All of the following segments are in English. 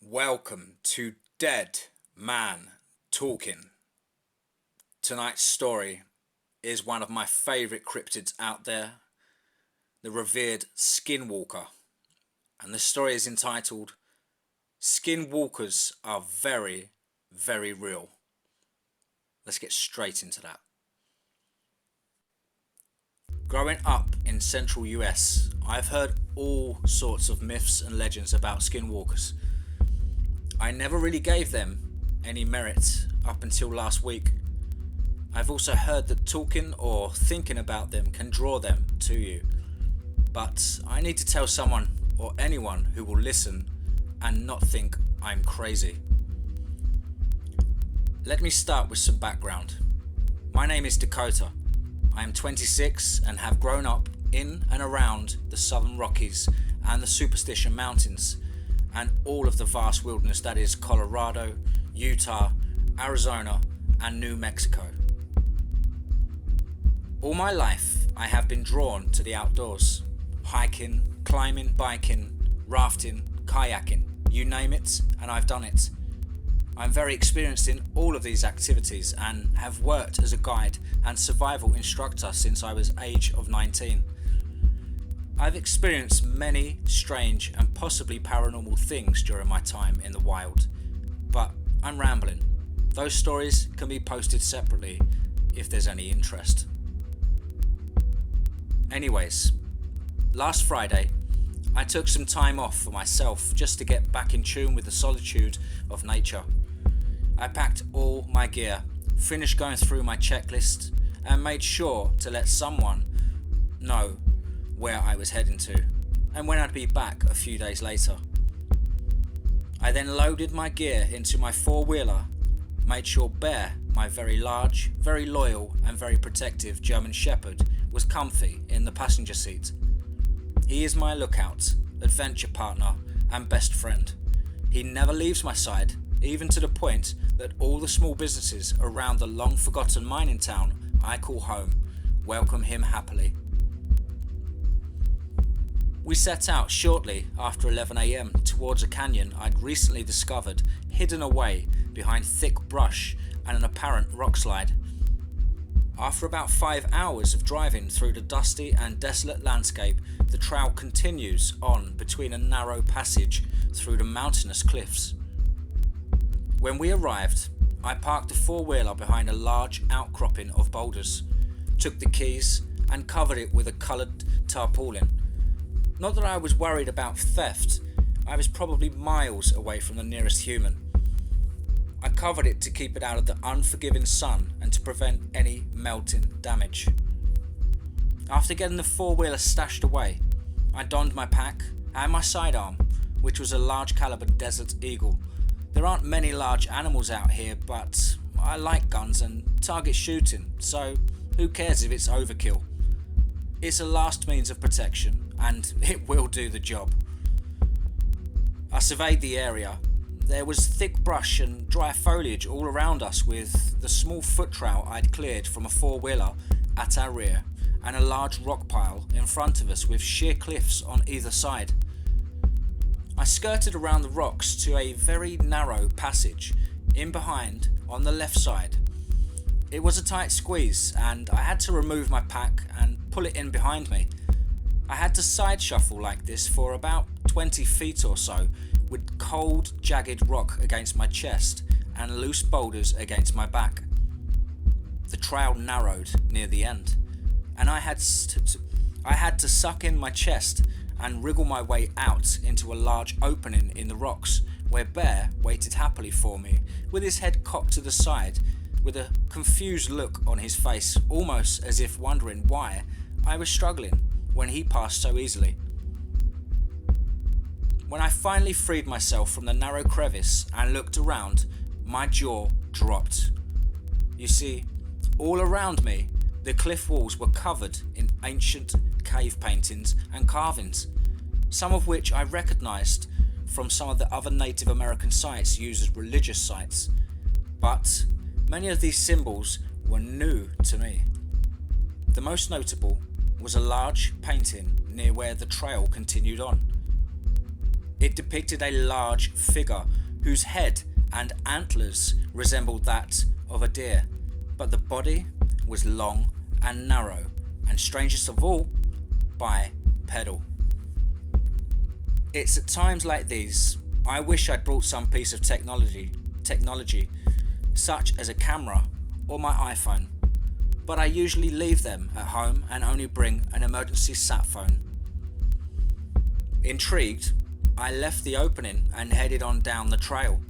Welcome to Dead Man Talking. Tonight's story is one of my favourite cryptids out there, the revered Skinwalker. And the story is entitled, Skinwalkers Are Very, Very Real. Let's get straight into that. Growing up in central US, I've heard all sorts of myths and legends about skinwalkers. I never really gave them any merit up until last week. I've also heard that talking or thinking about them can draw them to you. But I need to tell someone or anyone who will listen and not think I'm crazy. Let me start with some background. My name is Dakota. I am 26 and have grown up in and around the Southern Rockies and the Superstition Mountains and all of the vast wilderness that is Colorado, Utah, Arizona and New Mexico. All my life I have been drawn to the outdoors. Hiking, climbing, biking, rafting, kayaking, you name it, and I've done it. I'm very experienced in all of these activities and have worked as a guide and survival instructor since I was age of 19. I've experienced many strange and possibly paranormal things during my time in the wild, but I'm rambling. Those stories can be posted separately if there's any interest. Anyways, last Friday, I took some time off for myself just to get back in tune with the solitude of nature. I packed all my gear, finished going through my checklist, and made sure to let someone know where I was heading to and when I'd be back a few days later. I then loaded my gear into my four-wheeler, made sure Bear, my very large, very loyal and very protective German Shepherd, was comfy in the passenger seat. He is my lookout, adventure partner and best friend. He never leaves my side, even to the point that all the small businesses around the long forgotten mining town I call home welcome him happily. We set out shortly after 11 AM towards a canyon I'd recently discovered hidden away behind thick brush and an apparent rock slide. After about 5 hours of driving through the dusty and desolate landscape, the trail continues on between a narrow passage through the mountainous cliffs. When we arrived, I parked the four-wheeler behind a large outcropping of boulders, took the keys and covered it with a coloured tarpaulin. Not that I was worried about theft, I was probably miles away from the nearest human. I covered it to keep it out of the unforgiving sun and to prevent any melting damage. After getting the four-wheeler stashed away, I donned my pack and my sidearm, which was a large caliber Desert Eagle. There aren't many large animals out here, but I like guns and target shooting, so who cares if it's overkill? It's a last means of protection, and it will do the job. I surveyed the area. There was thick brush and dry foliage all around us, with the small foot trail I'd cleared from a four-wheeler at our rear and a large rock pile in front of us with sheer cliffs on either side. I skirted around the rocks to a very narrow passage in behind on the left side. It was a tight squeeze and I had to remove my pack and pull it in behind me. I had to side shuffle like this for about 20 feet or so, with cold, jagged rock against my chest and loose boulders against my back. The trail narrowed near the end, and I had to suck in my chest and wriggle my way out into a large opening in the rocks, where Bear waited happily for me, with his head cocked to the side, with a confused look on his face, almost as if wondering why I was struggling when he passed so easily. When I finally freed myself from the narrow crevice and looked around, my jaw dropped. You see, all around me, the cliff walls were covered in ancient cave paintings and carvings, some of which I recognised from some of the other Native American sites used as religious sites. But many of these symbols were new to me. The most notable was a large painting near where the trail continued on. It depicted a large figure whose head and antlers resembled that of a deer, but the body was long and narrow, and strangest of all, bipedal. It's at times like these I wish I'd brought some piece of technology such as a camera or my iPhone, but I usually leave them at home and only bring an emergency sat phone. Intrigued, I left the opening and headed on down the trail.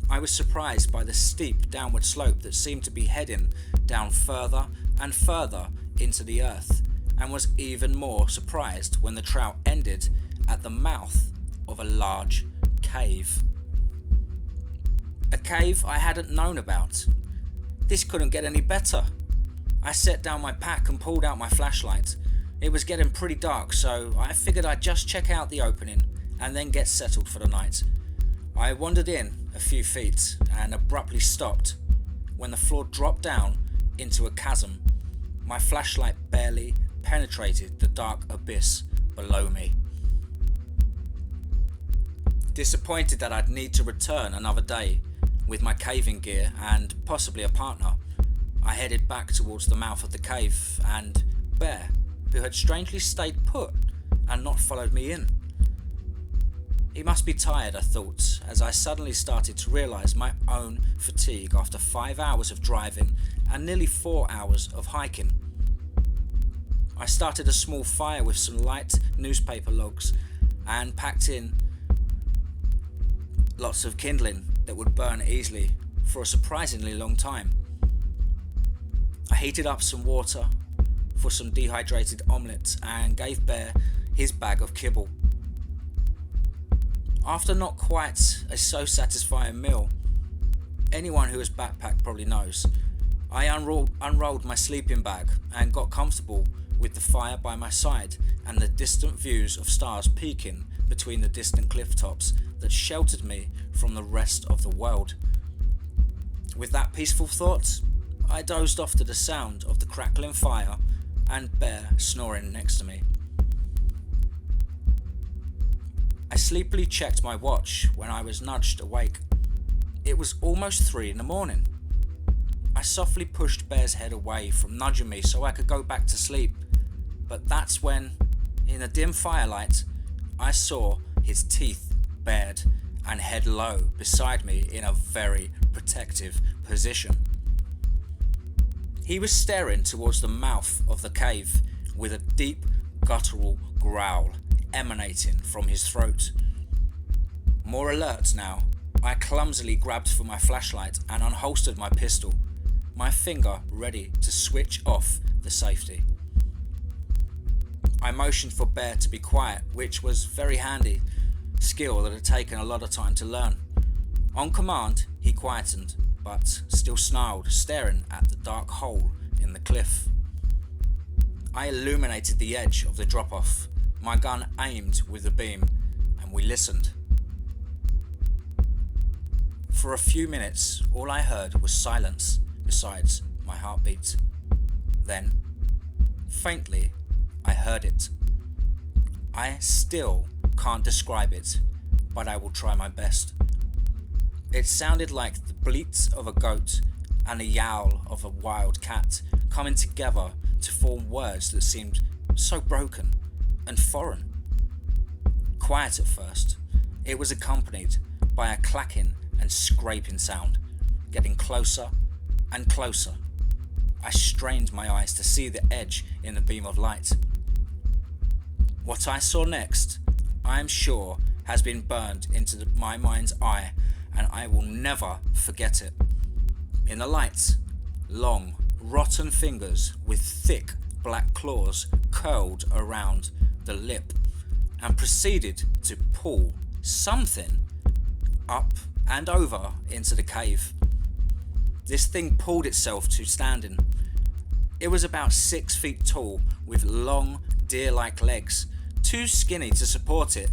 I was surprised by the steep downward slope that seemed to be heading down further and further into the earth, and was even more surprised when the trail ended at the mouth of a large cave. A cave I hadn't known about. This couldn't get any better. I set down my pack and pulled out my flashlight. It was getting pretty dark, so I figured I'd just check out the opening and then get settled for the night. I wandered in a few feet and abruptly stopped when the floor dropped down into a chasm. My flashlight barely penetrated the dark abyss below me. Disappointed that I'd need to return another day with my caving gear and possibly a partner, I headed back towards the mouth of the cave and Bear, who had strangely stayed put and not followed me in. He must be tired, I thought, as I suddenly started to realise my own fatigue after 5 hours of driving and nearly 4 hours of hiking. I started a small fire with some light newspaper logs and packed in lots of kindling that would burn easily for a surprisingly long time. I heated up some water for some dehydrated omelette and gave Bear his bag of kibble. After not quite a so satisfying meal, anyone who has backpacked probably knows, I unrolled my sleeping bag and got comfortable with the fire by my side and the distant views of stars peeking between the distant cliff tops that sheltered me from the rest of the world. With that peaceful thought, I dozed off to the sound of the crackling fire and Bear snoring next to me. I sleepily checked my watch when I was nudged awake. It was almost 3 a.m. I softly pushed Bear's head away from nudging me so I could go back to sleep, but that's when, in the dim firelight, I saw his teeth bared and head low beside me in a very protective position. He was staring towards the mouth of the cave with a deep guttural growl emanating from his throat. More alert now, I clumsily grabbed for my flashlight and unholstered my pistol, my finger ready to switch off the safety. I motioned for Bear to be quiet, which was very handy, skill that had taken a lot of time to learn. On command, he quietened, but still snarled, staring at the dark hole in the cliff. I illuminated the edge of the drop-off, my gun aimed with the beam, and we listened. For a few minutes, all I heard was silence besides my heartbeat. Then, faintly, I heard it. I still can't describe it, but I will try my best. It sounded like the bleat of a goat and the yowl of a wild cat coming together to form words that seemed so broken and foreign. Quiet at first, it was accompanied by a clacking and scraping sound, getting closer and closer. I strained my eyes to see the edge in the beam of light. What I saw next, I am sure, has been burned into my mind's eye, and I will never forget it. In the light, long, rotten fingers with thick black claws curled around the lip and proceeded to pull something up and over into the cave. This thing pulled itself to standing. It was about 6 feet tall with long deer-like legs, too skinny to support it,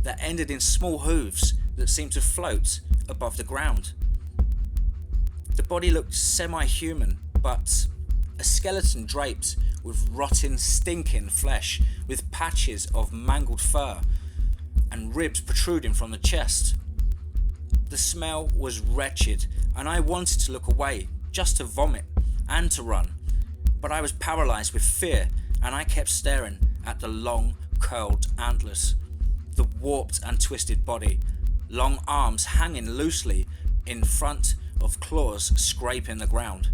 that ended in small hooves that seemed to float above the ground. The body looked semi-human, but A skeleton draped with rotting, stinking flesh, with patches of mangled fur and ribs protruding from the chest. The smell was wretched, and I wanted to look away, just to vomit and to run. But I was paralysed with fear, and I kept staring at the long, curled antlers, the warped and twisted body, long arms hanging loosely in front of claws scraping the ground.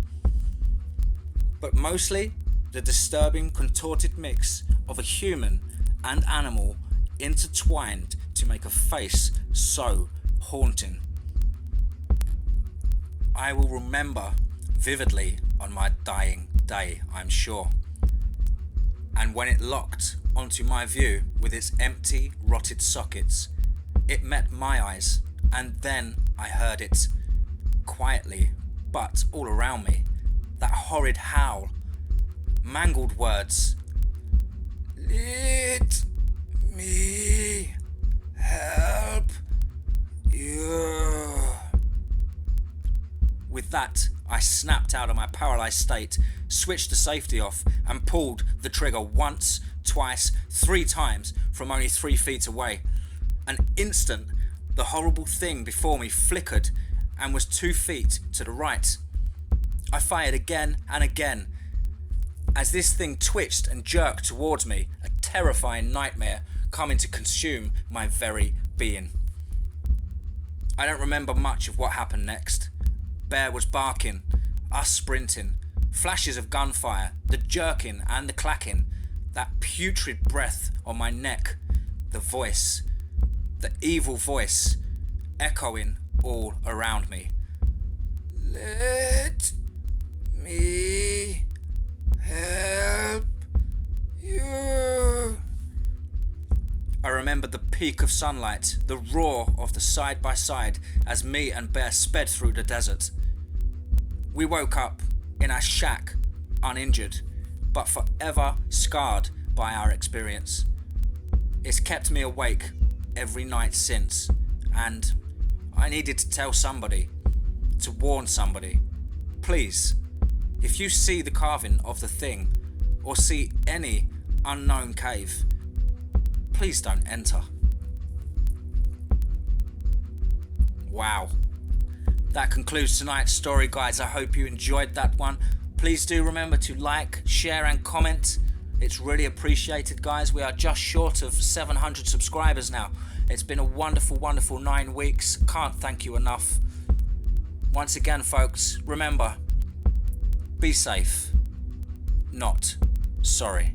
But mostly, the disturbing, contorted mix of a human and animal intertwined to make a face so haunting. I will remember vividly on my dying day, I'm sure. And when it locked onto my view with its empty, rotted sockets, it met my eyes, and then I heard it, quietly, but all around me, that horrid howl, mangled words. Let me help you. With that, I snapped out of my paralysed state, switched the safety off, and pulled the trigger once, twice, 3 times from only 3 feet away. An instant, the horrible thing before me flickered and was 2 feet to the right. I fired again and again as this thing twitched and jerked towards me, a terrifying nightmare coming to consume my very being. I don't remember much of what happened next. Bear was barking, us sprinting, flashes of gunfire, the jerking and the clacking, that putrid breath on my neck, the voice, the evil voice, echoing all around me. Let me help you. I remember the peak of sunlight, the roar of the side by side as me and Bear sped through the desert. We woke up in our shack, uninjured, but forever scarred by our experience. It's kept me awake every night since, and I needed to tell somebody, to warn somebody. Please, if you see the carving of the thing, or see any unknown cave, please don't enter. Wow. That concludes tonight's story, guys. I hope you enjoyed that one. Please do remember to like, share and comment. It's really appreciated, guys. We are just short of 700 subscribers now. It's been a wonderful, wonderful 9 weeks. Can't thank you enough. Once again, folks, remember, be safe, not sorry.